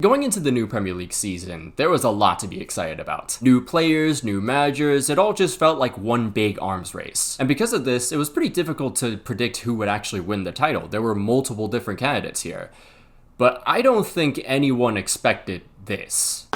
Going into the new Premier League season, there was a lot to be excited about. New players, new managers, it all just felt like one big arms race. And because of this, it was pretty difficult to predict who would actually win the title. There were multiple different candidates here. But I don't think anyone expected this.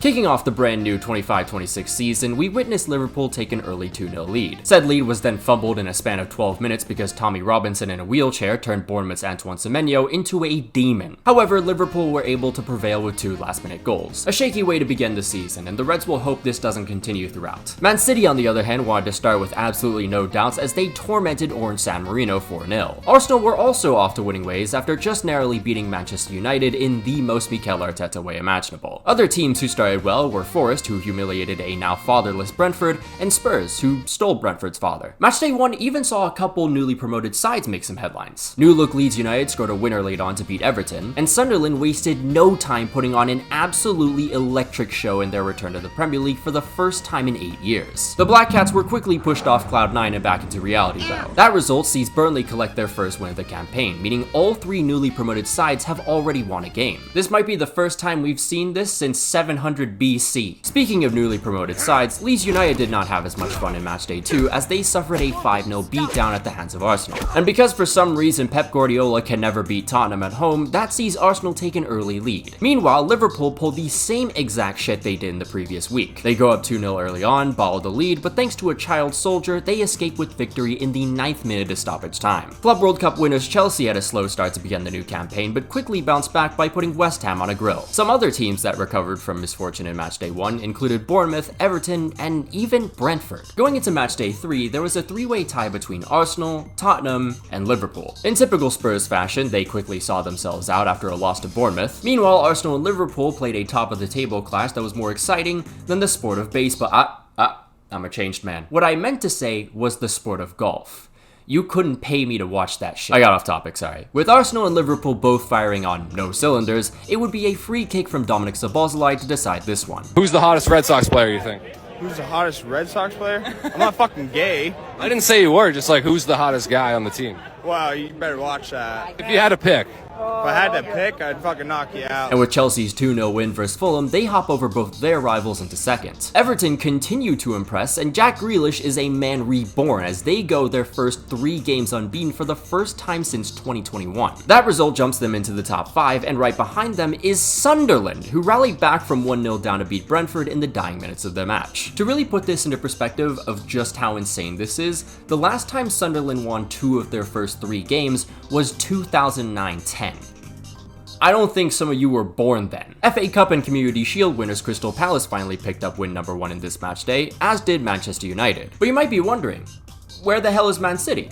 Kicking off the brand new 25-26 season, we witnessed Liverpool take an early 2-0 lead. Said lead was then fumbled in a span of 12 minutes because Tommy Robinson in a wheelchair turned Bournemouth's Antoine Semenyo into a demon. However, Liverpool were able to prevail with 2 last-minute goals. A shaky way to begin the season, and the Reds will hope this doesn't continue throughout. Man City, on the other hand, wanted to start with absolutely no doubts as they tormented Orange San Marino 4-0. Arsenal were also off to winning ways after just narrowly beating Manchester United in the most Mikel Arteta way imaginable. Other teams who started well were Forest, who humiliated a now fatherless Brentford, and Spurs, who stole Brentford's father. Matchday 1 even saw a couple newly promoted sides make some headlines. New look Leeds United scored a winner late on to beat Everton, and Sunderland wasted no time putting on an absolutely electric show in their return to the Premier League for the first time in 8 years. The Black Cats were quickly pushed off Cloud 9 and back into reality though. That result sees Burnley collect their first win of the campaign, meaning all 3 newly promoted sides have already won a game. This might be the first time we've seen this since 700 BC. Speaking of newly promoted sides, Leeds United did not have as much fun in matchday 2 as they suffered a 5-0 beatdown at the hands of Arsenal. And because for some reason Pep Guardiola can never beat Tottenham at home, that sees Arsenal take an early lead. Meanwhile, Liverpool pulled the same exact shit they did in the previous week. They go up 2-0 early on, bottle the lead, but thanks to a child soldier, they escape with victory in the 9th minute of stoppage time. Club World Cup winners Chelsea had a slow start to begin the new campaign, but quickly bounced back by putting West Ham on a grill. Some other teams that recovered from misfortune in matchday 1 included Bournemouth, Everton, and even Brentford. Going into matchday 3, there was a 3-way tie between Arsenal, Tottenham, and Liverpool. In typical Spurs fashion, they quickly saw themselves out after a loss to Bournemouth. Meanwhile, Arsenal and Liverpool played a top-of-the-table clash that was more exciting than the sport of baseball. I'm a changed man. What I meant to say was the sport of golf. You couldn't pay me to watch that shit. I got off topic, sorry. With Arsenal and Liverpool both firing on no cylinders, it would be a free kick from Dominic Szoboszlai to decide this one. Who's the hottest Red Sox player, you think? Who's the hottest Red Sox player? I'm not fucking gay. I didn't say you were, just like who's the hottest guy on the team? Wow, you better watch that. If you had to pick. If I had to pick, I'd fucking knock you out. And with Chelsea's 2-0 win versus Fulham, they hop over both their rivals into second. Everton continue to impress, and Jack Grealish is a man reborn as they go their first 3 games unbeaten for the first time since 2021. That result jumps them into the top 5, and right behind them is Sunderland, who rallied back from 1-0 down to beat Brentford in the dying minutes of the match. To really put this into perspective of just how insane this is, the last time Sunderland won 2 of their first 3 games was 2009-10. I don't think some of you were born then. FA Cup and Community Shield winners Crystal Palace finally picked up win number 1 in this match day, as did Manchester United. But you might be wondering, where the hell is Man City?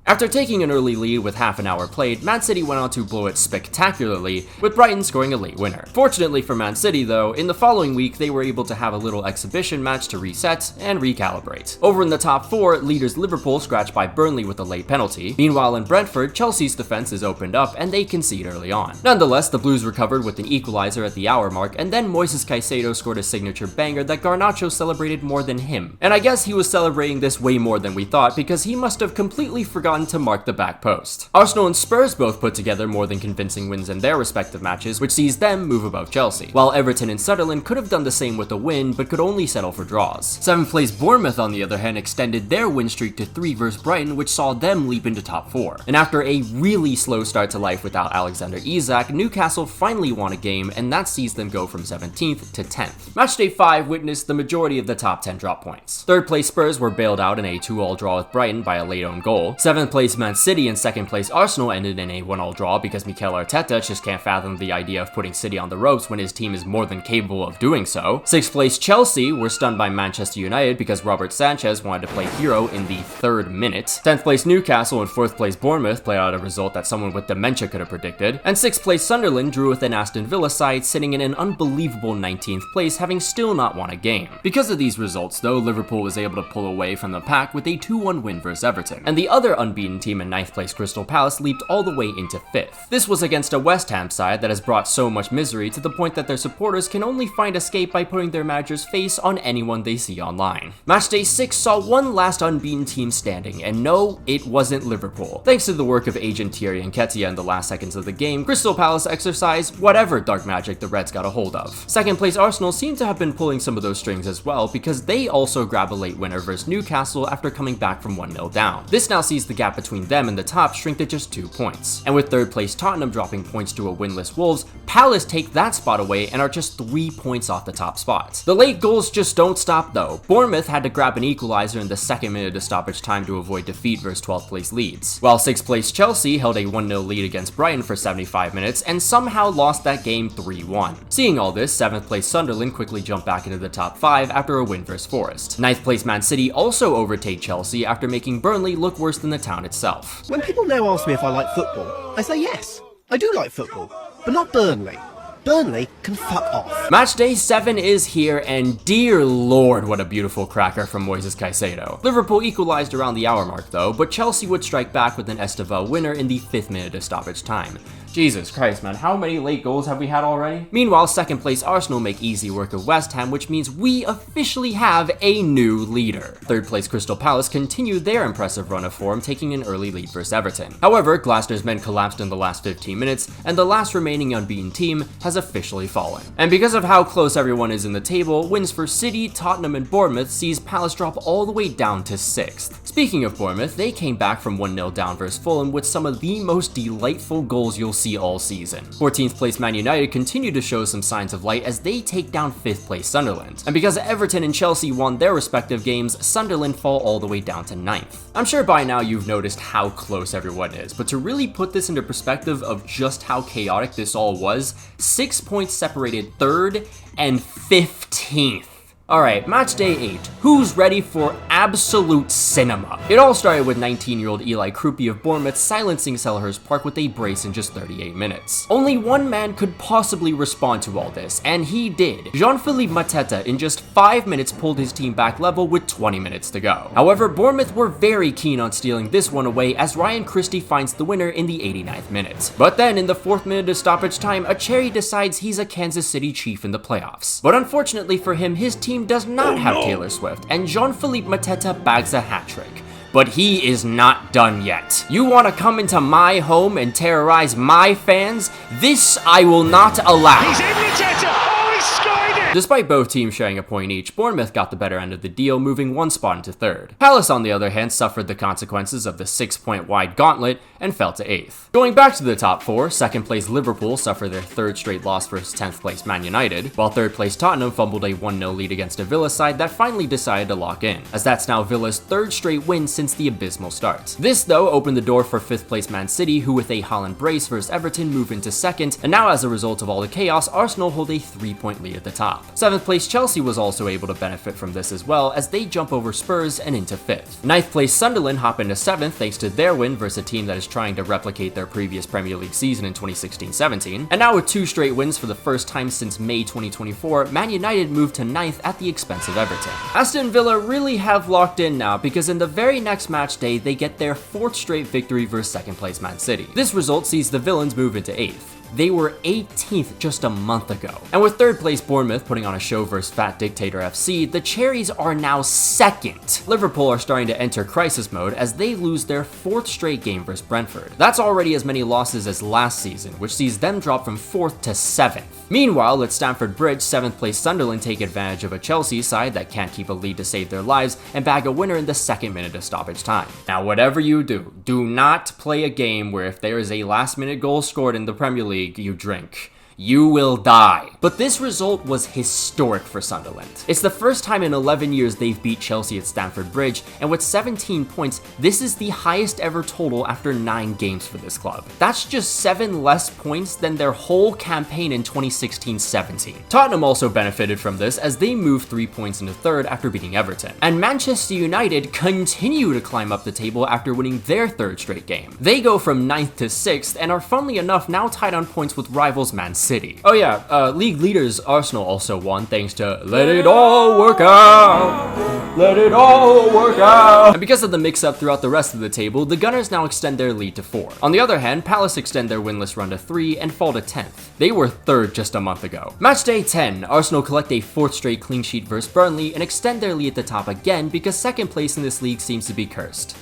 After taking an early lead with half an hour played, Man City went on to blow it spectacularly, with Brighton scoring a late winner. Fortunately for Man City though, in the following week they were able to have a little exhibition match to reset and recalibrate. Over in the top 4, leaders Liverpool scratched by Burnley with a late penalty. Meanwhile in Brentford, Chelsea's defense is opened up and they concede early on. Nonetheless, the Blues recovered with an equalizer at the hour mark, and then Moises Caicedo scored a signature banger that Garnacho celebrated more than him. And I guess he was celebrating this way more than we thought because he must have completely forgotten to mark the back post. Arsenal and Spurs both put together more than convincing wins in their respective matches, which sees them move above Chelsea, while Everton and Sunderland could have done the same with a win, but could only settle for draws. 7th place Bournemouth, on the other hand, extended their win streak to 3 versus Brighton, which saw them leap into top 4. And after a really slow start to life without Alexander Isak, Newcastle finally won a game, and that sees them go from 17th to 10th. Matchday 5 witnessed the majority of the top 10 drop points. 3rd place Spurs were bailed out in a 2-2 draw with Brighton by a late own goal. 7th place Man City and 2nd place Arsenal ended in a 1-1 draw because Mikel Arteta just can't fathom the idea of putting City on the ropes when his team is more than capable of doing so. 6th place Chelsea were stunned by Manchester United because Robert Sanchez wanted to play hero in the 3rd minute. 10th place Newcastle and 4th place Bournemouth played out a result that someone with dementia could have predicted. And 6th place Sunderland drew with an Aston Villa side sitting in an unbelievable 19th place, having still not won a game. Because of these results though, Liverpool was able to pull away from the pack with a 2-1 win versus Everton. And the other unbeaten unbeaten team in 9th place Crystal Palace leaped all the way into 5th. This was against a West Ham side that has brought so much misery to the point that their supporters can only find escape by putting their manager's face on anyone they see online. Matchday 6 saw one last unbeaten team standing, and no, it wasn't Liverpool. Thanks to the work of agent Thierry Nketiah in the last seconds of the game, Crystal Palace exercised whatever dark magic the Reds got a hold of. Second place Arsenal seemed to have been pulling some of those strings as well, because they also grab a late winner versus Newcastle after coming back from 1-0 down. This now sees the gap between them and the top shrink to just 2 points. And with third place Tottenham dropping points to a winless Wolves, Palace take that spot away and are just 3 points off the top spot. The late goals just don't stop though. Bournemouth had to grab an equalizer in the second minute of stoppage time to avoid defeat versus 12th place Leeds, while 6th place Chelsea held a 1-0 lead against Brighton for 75 minutes and somehow lost that game 3-1. Seeing all this, 7th place Sunderland quickly jumped back into the top 5 after a win versus Forest. 9th place Man City also overtake Chelsea after making Burnley look worse than the town itself. When people now ask me if I like football, I say yes, I do like football, but not Burnley. Burnley can fuck off. Matchday 7 is here, and dear lord what a beautiful cracker from Moises Caicedo. Liverpool equalized around the hour mark though, but Chelsea would strike back with an Esteval winner in the 5th minute of stoppage time. Jesus Christ, man, how many late goals have we had already? Meanwhile, second place Arsenal make easy work of West Ham, which means we officially have a new leader. Third place Crystal Palace continued their impressive run of form, taking an early lead versus Everton. However, Glasner's men collapsed in the last 15 minutes, and the last remaining unbeaten team has officially fallen. And because of how close everyone is in the table, wins for City, Tottenham, and Bournemouth sees Palace drop all the way down to 6th. Speaking of Bournemouth, they came back from 1-0 down versus Fulham with some of the most delightful goals you'll see all season. 14th place Man United continue to show some signs of light as they take down 5th place Sunderland. And because Everton and Chelsea won their respective games, Sunderland fall all the way down to 9th. I'm sure by now you've noticed how close everyone is, but to really put this into perspective of just how chaotic this all was, 6 points separated 3rd and 15th. Alright, match day 8. Who's ready for absolute cinema? It all started with 19-year-old Eli Krupi of Bournemouth silencing Selhurst Park with a brace in just 38 minutes. Only one man could possibly respond to all this, and he did. Jean-Philippe Mateta in just 5 minutes pulled his team back level with 20 minutes to go. However, Bournemouth were very keen on stealing this one away as Ryan Christie finds the winner in the 89th minute. But then in the 4th minute of stoppage time, Cherry decides he's a Kansas City Chief in the playoffs. But unfortunately for him, his team does not have Taylor Swift, and Jean-Philippe Mateta bags a hat trick. But he is not done yet. You want to come into my home and terrorize my fans? This I will not allow. He's in Mateta! Oh, he scored it! Despite both teams sharing a point each, Bournemouth got the better end of the deal, moving 1 spot into 3rd. Palace, on the other hand, suffered the consequences of the 6-point wide gauntlet and fell to 8th. Going back to the top 4, 2nd place Liverpool suffered their 3rd straight loss versus 10th place Man United, while 3rd place Tottenham fumbled a 1-0 lead against a Villa side that finally decided to lock in, as that's now Villa's 3rd straight win since the abysmal start. This, though, opened the door for 5th place Man City, who with a Haaland brace versus Everton move into 2nd, and now as a result of all the chaos, Arsenal hold a 3-point lead at the top. 7th place Chelsea was also able to benefit from this as well, as they jump over Spurs and into 5th. 9th place Sunderland hop into 7th thanks to their win versus a team that is trying to replicate their previous Premier League season in 2016-17, and now with 2 straight wins for the first time since May 2024, Man United moved to 9th at the expense of Everton. Aston Villa really have locked in now, because in the very next match day, they get their 4th straight victory versus 2nd place Man City. This result sees the Villains move into 8th. They were 18th just a month ago. And with 3rd place Bournemouth putting on a show versus Fat Dictator FC, the Cherries are now 2nd. Liverpool are starting to enter crisis mode as they lose their 4th straight game versus Brentford. That's already as many losses as last season, which sees them drop from 4th to 7th. Meanwhile, at Stamford Bridge, 7th place Sunderland take advantage of a Chelsea side that can't keep a lead to save their lives and bag a winner in the 2nd minute of stoppage time. Now, whatever you do, do not play a game where if there is a last-minute goal scored in the Premier League, you drink. You will die. But this result was historic for Sunderland. It's the first time in 11 years they've beat Chelsea at Stamford Bridge, and with 17 points, this is the highest ever total after 9 games for this club. That's just 7 less points than their whole campaign in 2016-17. Tottenham also benefited from this as they moved 3 points into 3rd after beating Everton. And Manchester United continue to climb up the table after winning their 3rd straight game. They go from 9th to 6th and are funnily enough now tied on points with rivals Man City. City. Oh yeah, league leaders Arsenal also won thanks to Let It All Work Out. Let it all work out. And because of the mix-up throughout the rest of the table, the Gunners now extend their lead to 4. On the other hand, Palace extend their winless run to 3 and fall to 10th. They were 3rd just a month ago. Matchday 10, Arsenal collect a 4th straight clean sheet versus Burnley and extend their lead at the top again because 2nd place in this league seems to be cursed.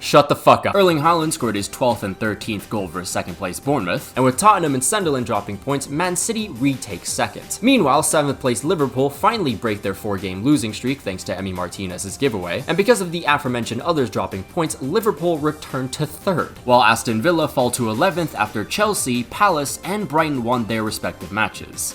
Shut the fuck up. Erling Haaland scored his 12th and 13th goal versus 2nd place Bournemouth, and with Tottenham and Sunderland dropping points, Man City retakes 2nd. Meanwhile, 7th place Liverpool finally break their 4-game losing streak thanks to Emi Martinez's giveaway, and because of the aforementioned others dropping points, Liverpool return to 3rd, while Aston Villa fall to 11th after Chelsea, Palace, and Brighton won their respective matches.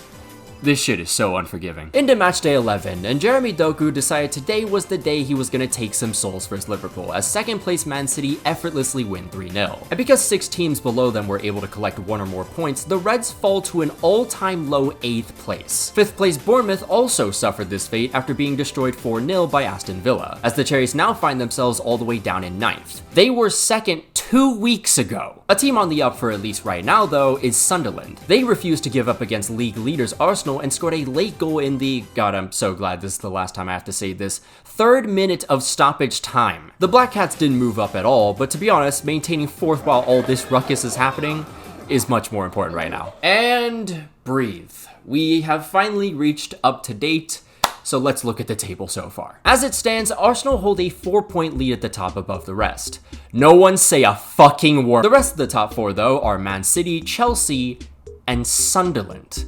This shit is so unforgiving. Into matchday 11, and Jeremy Doku decided today was the day he was gonna take some souls versus Liverpool, as 2nd place Man City effortlessly win 3-0. And because 6 teams below them were able to collect 1 or more points, the Reds fall to an all-time low 8th place. 5th place Bournemouth also suffered this fate after being destroyed 4-0 by Aston Villa, as the Cherries now find themselves all the way down in 9th. They were 2nd 2 weeks ago. A team on the up for at least right now though is Sunderland. They refused to give up against league leaders Arsenal and scored a late goal in the, God, I'm so glad this is the last time I have to say this, 3rd minute of stoppage time. The Black Cats didn't move up at all, but to be honest, maintaining 4th while all this ruckus is happening is much more important right now. And breathe. We have finally reached up to date. So let's look at the table so far. As it stands, Arsenal hold a 4-point lead at the top above the rest. No one say a fucking word. The rest of the top 4 though are Man City, Chelsea, and Sunderland.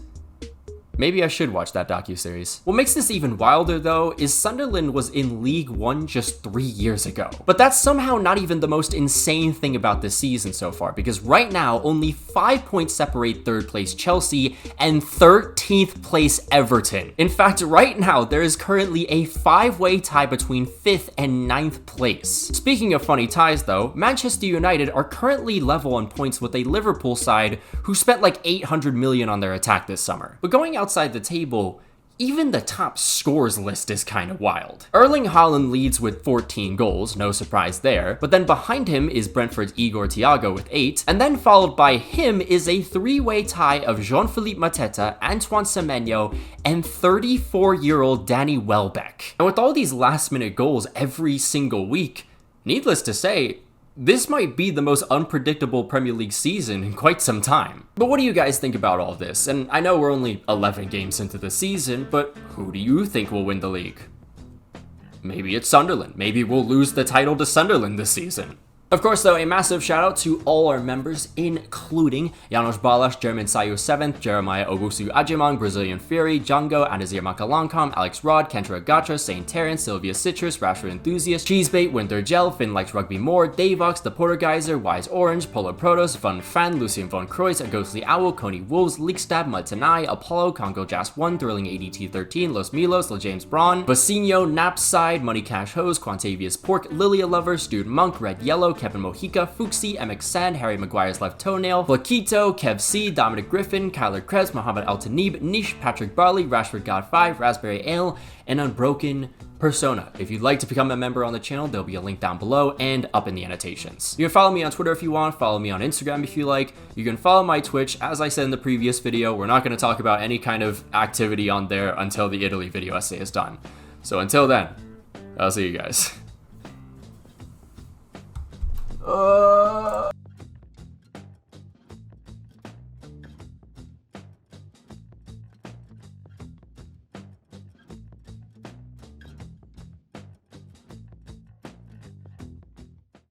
Maybe I should watch that docuseries. What makes this even wilder though is Sunderland was in League 1 just 3 years ago. But that's somehow not even the most insane thing about this season so far, because right now only 5 points separate 3rd place Chelsea and 13th place Everton. In fact, right now there is currently a 5-way tie between 5th and 9th place. Speaking of funny ties though, Manchester United are currently level on points with a Liverpool side who spent like 800 million on their attack this summer. But going outside the table, even the top scores list is kind of wild. Erling Haaland leads with 14 goals, no surprise there, but then behind him is Brentford's Igor Thiago with 8, and then followed by him is a 3-way tie of Jean-Philippe Mateta, Antoine Semenyo, and 34-year-old Danny Welbeck. And with all these last-minute goals every single week, needless to say, this might be the most unpredictable Premier League season in quite some time. But what do you guys think about all this? And I know we're only 11 games into the season, but who do you think will win the league? Maybe it's Sunderland. Maybe we'll lose the title to Sunderland this season. Of course, though, a massive shout out to all our members, including Janos Balas, German Sayu 7th, Jeremiah Obusu Ajimang, Brazilian Fury, Django, Anazir Makalankam, Alex Rod, Kentra Gacha, Saint Terrence, Sylvia Citrus, Rashford Enthusiast, Cheesebait, Winter Gel, Finn Likes Rugby More, Davox, The Portergeyser, Wise Orange, Polar Protos, Von Fan, Lucien Von Kreuz, A Ghostly Owl, Coney Wolves, Leakstab, Matanai, Apollo, Congo Jazz 1, Thrilling ADT 13, Los Milos, La James Braun, Basinho, Napside, Money Cash Hose, Quantavious Pork, Lilia Lover, Stewed Monk, Red Yellow, Kevin Mojica, Fuxi, MX Sand, Harry Maguire's Left Toenail, Flaquito, Kev C, Dominic Griffin, Kyler Krebs, Mohammed Altanib, Nish, Patrick Barley, Rashford God 5, Raspberry Ale, and Unbroken Persona. If you'd like to become a member on the channel, there'll be a link down below and up in the annotations. You can follow me on Twitter if you want, follow me on Instagram if you like. You can follow my Twitch. As I said in the previous video, we're not going to talk about any kind of activity on there until the Italy video essay is done. So until then, I'll see you guys.